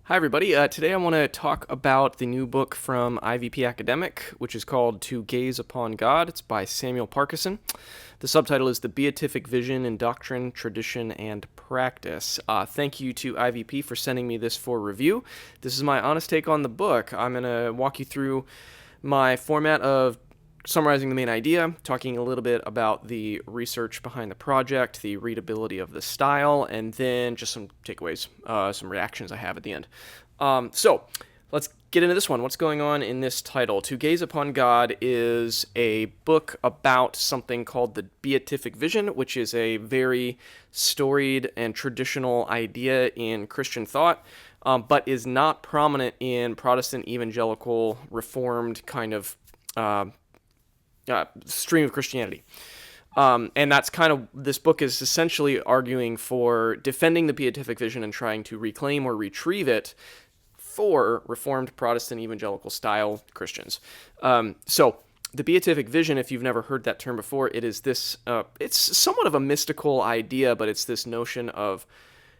Hi, everybody. Today I want to talk about the new book from IVP Academic, which is called To Gaze Upon God. It's by Samuel Parkison. The subtitle is The Beatific Vision in Doctrine, Tradition, and Practice. Thank you to IVP for sending me this for review. This is my honest take on the book. I'm going to walk you through my format of summarizing the main idea, talking a little bit about the research behind the project, the readability of the style, and then just some takeaways, some reactions I have at the end. So let's get into this one. What's going on in this title? To Gaze Upon God is a book about something called the Beatific Vision, which is a very storied and traditional idea in Christian thought, but is not prominent in Protestant, evangelical, Reformed kind of stream of Christianity. And that's kind of, this book is essentially arguing for defending the Beatific Vision and trying to reclaim or retrieve it for Reformed Protestant evangelical style Christians. So the Beatific Vision, if you've never heard that term before, it is this, it's somewhat of a mystical idea, but it's this notion of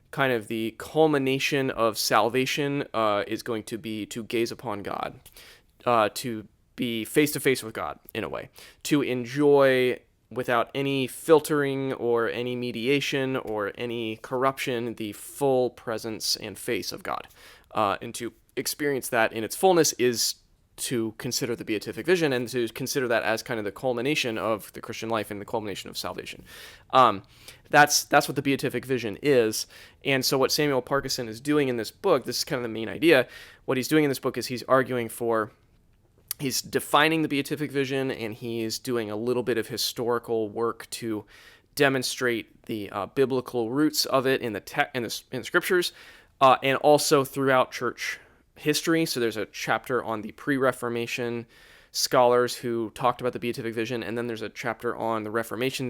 kind of the culmination of salvation is going to be to gaze upon God, to be face-to-face with God, in a way, to enjoy without any filtering or any mediation or any corruption the full presence and face of God. And to experience that in its fullness is to consider the Beatific Vision and to consider that as kind of the culmination of the Christian life and the culmination of salvation. That's what the Beatific Vision is. And so what Samuel Parkison is doing in this book, this is kind of the main idea, what he's doing in this book is he's arguing for, he's defining the Beatific Vision, and he's doing a little bit of historical work to demonstrate the biblical roots of it in the scriptures, and also throughout church history. So there's a chapter on the pre-Reformation scholars who talked about the Beatific Vision, and then there's a chapter on the Reformation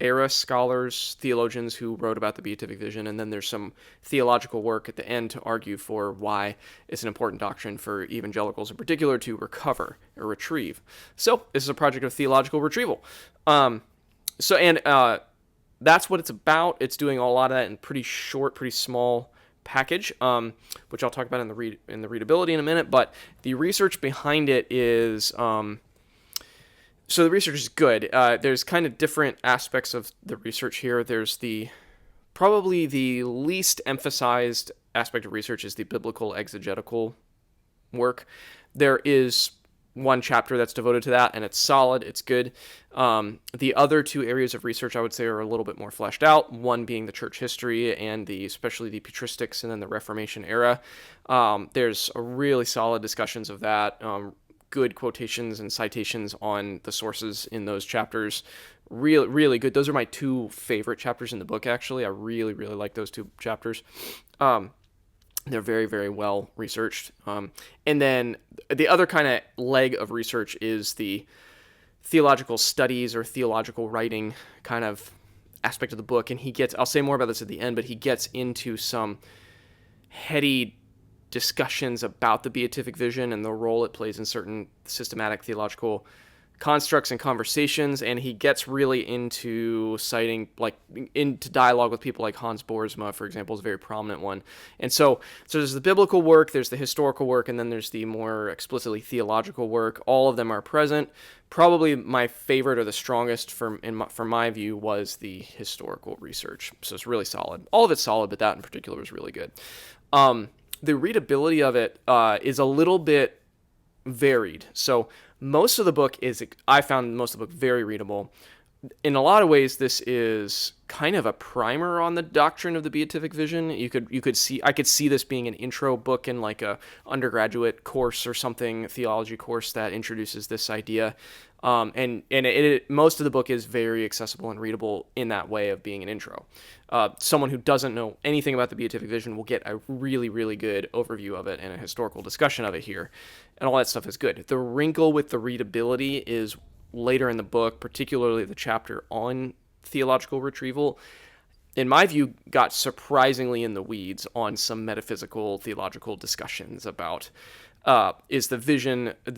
era scholars, theologians who wrote about the Beatific Vision, and then there's some theological work at the end to argue for why it's an important doctrine for evangelicals in particular to recover or retrieve. So this is a project of theological retrieval. That's what it's about. It's doing a lot of that in pretty short, pretty small package, which I'll talk about in the readability in a minute. But the research behind it is so the research is good. There's kind of different aspects of the research here. There's probably the least emphasized aspect of research is the biblical exegetical work. There is one chapter that's devoted to that, and it's solid, it's good. The other two areas of research I would say are a little bit more fleshed out, one being the church history and especially the patristics and then the Reformation era. There's a really solid discussions of that, good quotations and citations on the sources in those chapters. Really, really good. Those are my two favorite chapters in the book, actually. I really, really like those two chapters. They're very, very well researched. And then the other kind of leg of research is the theological studies or theological writing kind of aspect of the book. And I'll say more about this at the end, but he gets into some heady discussions about the Beatific Vision and the role it plays in certain systematic theological constructs and conversations, and he gets really into into dialogue with people like Hans Boersma, for example, is a very prominent one. And so there's the biblical work, there's the historical work, and then there's the more explicitly theological work. All of them are present. Probably my favorite or the strongest from my view was the historical research. So it's really solid. All of it's solid, but that in particular was really good. The readability of it is a little bit varied. So most of the book I found most of the book very readable. In a lot of ways, this is kind of a primer on the doctrine of the Beatific Vision. I could see this being an intro book in like a undergraduate course or something, theology course that introduces this idea. Most of the book is very accessible and readable in that way of being an intro. Someone who doesn't know anything about the Beatific Vision will get a really, really good overview of it and a historical discussion of it here. And all that stuff is good. The wrinkle with the readability is later in the book, particularly the chapter on theological retrieval, in my view, got surprisingly in the weeds on some metaphysical theological discussions about is the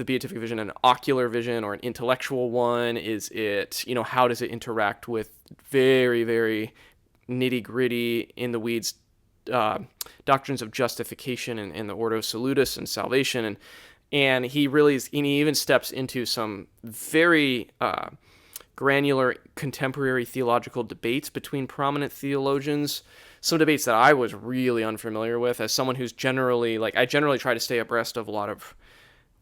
Beatific Vision an ocular vision or an intellectual one? Is it, how does it interact with very, very nitty-gritty, in the weeds doctrines of justification and the Ordo Salutis and salvation, and he really is, and he even steps into some very granular contemporary theological debates between prominent theologians. Some debates that I was really unfamiliar with as someone who's generally, like, I generally try to stay abreast of a lot of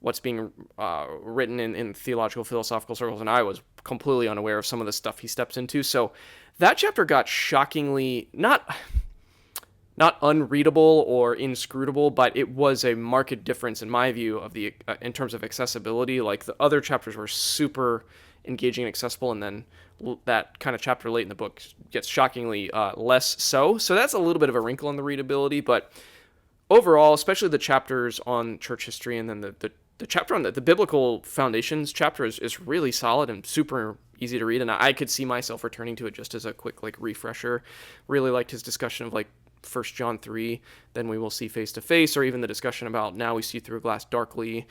what's being written in theological, philosophical circles, and I was completely unaware of some of the stuff he steps into. So that chapter got shockingly, not unreadable or inscrutable, but it was a marked difference in my view of the in terms of accessibility. Like, the other chapters were super engaging and accessible, and then that kind of chapter late in the book gets shockingly less so. So that's a little bit of a wrinkle in the readability, but overall, especially the chapters on church history, and then the chapter on the biblical foundations chapter is really solid and super easy to read, and I could see myself returning to it just as a quick, like, refresher. Really liked his discussion of, like, 1 John 3, then we will see face to face, or even the discussion about now we see through a glass darkly,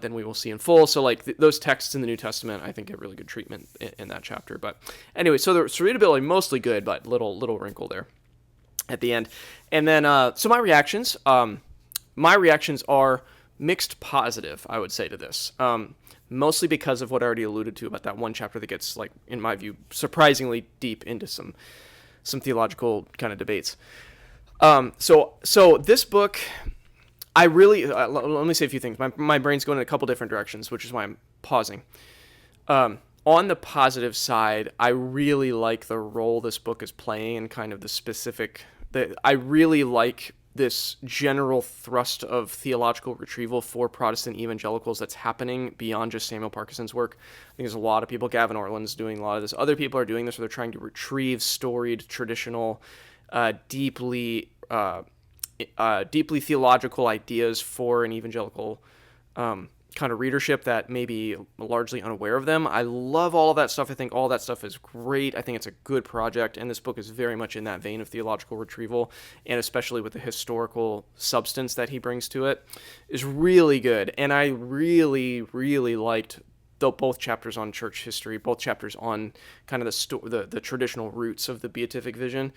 then we will see in full. So, like, those texts in the New Testament, I think, get really good treatment in that chapter. But anyway, so the readability mostly good, but little wrinkle there at the end. And then, so my reactions are mixed positive, I would say, to this. Mostly because of what I already alluded to about that one chapter that gets, like, in my view, surprisingly deep into some theological kind of debates. So this book, I really, let me say a few things. My brain's going in a couple different directions, which is why I'm pausing. On the positive side, I really like the role this book is playing and kind of the specific, I really like this general thrust of theological retrieval for Protestant evangelicals that's happening beyond just Samuel Parkison's work. I think there's a lot of people, Gavin Ortland's doing a lot of this. Other people are doing this where they're trying to retrieve storied, traditional, deeply theological ideas for an evangelical kind of readership that may be largely unaware of them. I love all of that stuff. I think all that stuff is great. I think it's a good project, and this book is very much in that vein of theological retrieval, and especially with the historical substance that he brings to it, is really good. And I really, really liked both chapters on church history, both chapters on kind of the traditional roots of the beatific vision,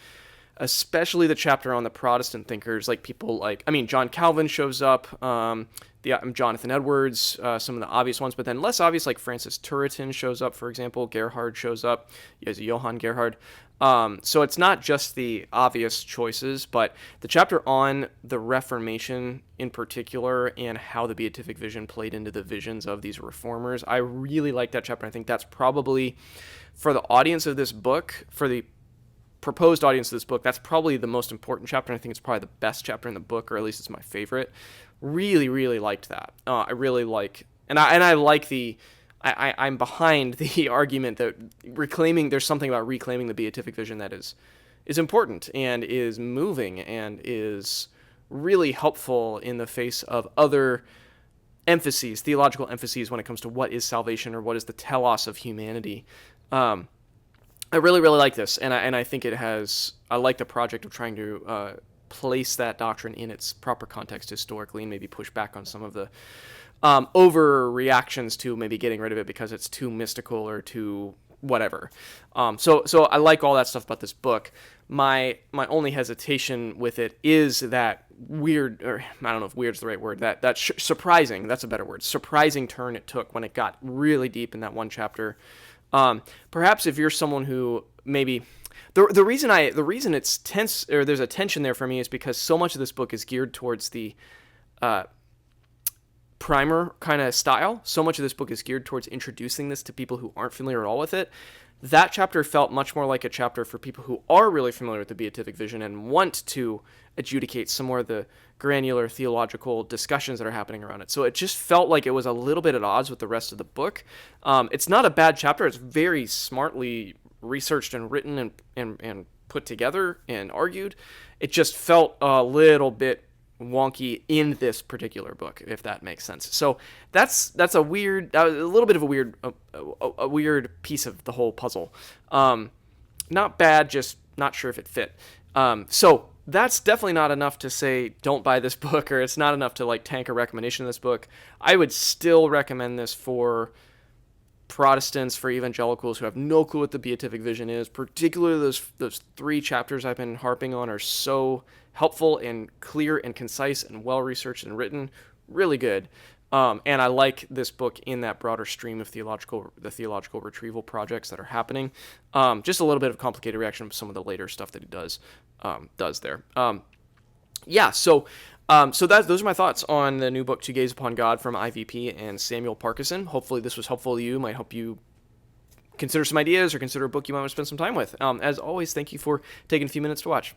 especially the chapter on the Protestant thinkers, like people like, John Calvin shows up, Jonathan Edwards, some of the obvious ones, but then less obvious, like Francis Turretin shows up, for example. Gerhard shows up, as Johann Gerhard. So it's not just the obvious choices, but the chapter on the Reformation in particular and how the beatific vision played into the visions of these reformers, I really like that chapter. I think that's probably, for the audience of this book, for the proposed audience of this book, that's probably the most important chapter. I think it's probably the best chapter in the book, or at least it's my favorite. Really, really liked that. I really like, and I like I'm behind the argument that there's something about reclaiming the beatific vision that is important and is moving and is really helpful in the face of other emphases, theological emphases, when it comes to what is salvation or what is the telos of humanity. I really, really like this, and I think I like the project of trying to place that doctrine in its proper context historically and maybe push back on some of the overreactions to maybe getting rid of it because it's too mystical or too whatever. So I like all that stuff about this book. My only hesitation with it is that weird, or I don't know if weird's the right word, that surprising, that's a better word, surprising turn it took when it got really deep in that one chapter. Perhaps if you're someone who maybe the reason it's tense, or there's a tension there for me, is because so much of this book is geared towards the primer kind of style. So much of this book is geared towards introducing this to people who aren't familiar at all with it. That chapter felt much more like a chapter for people who are really familiar with the beatific vision and want to adjudicate some more of the granular theological discussions that are happening around it. So it just felt like it was a little bit at odds with the rest of the book. It's not a bad chapter. It's very smartly researched and written and put together and argued. It just felt a little bit wonky in this particular book, if that makes sense. So that's a little bit of a weird piece of the whole puzzle. Not bad, just not sure if it fit. So that's definitely not enough to say don't buy this book, or it's not enough to like tank a recommendation of this book. I would still recommend this for Protestants, for evangelicals who have no clue what the beatific vision is. Particularly those 3 chapters I've been harping on are so helpful and clear and concise and well researched and written. Really good. And I like this book in that broader stream of the theological retrieval projects that are happening. Just a little bit of complicated reaction to some of the later stuff that he does there. So those are my thoughts on the new book, To Gaze Upon God, from IVP and Samuel Parkison. Hopefully this was helpful to you. Might help you consider some ideas or consider a book you might want to spend some time with. As always, thank you for taking a few minutes to watch.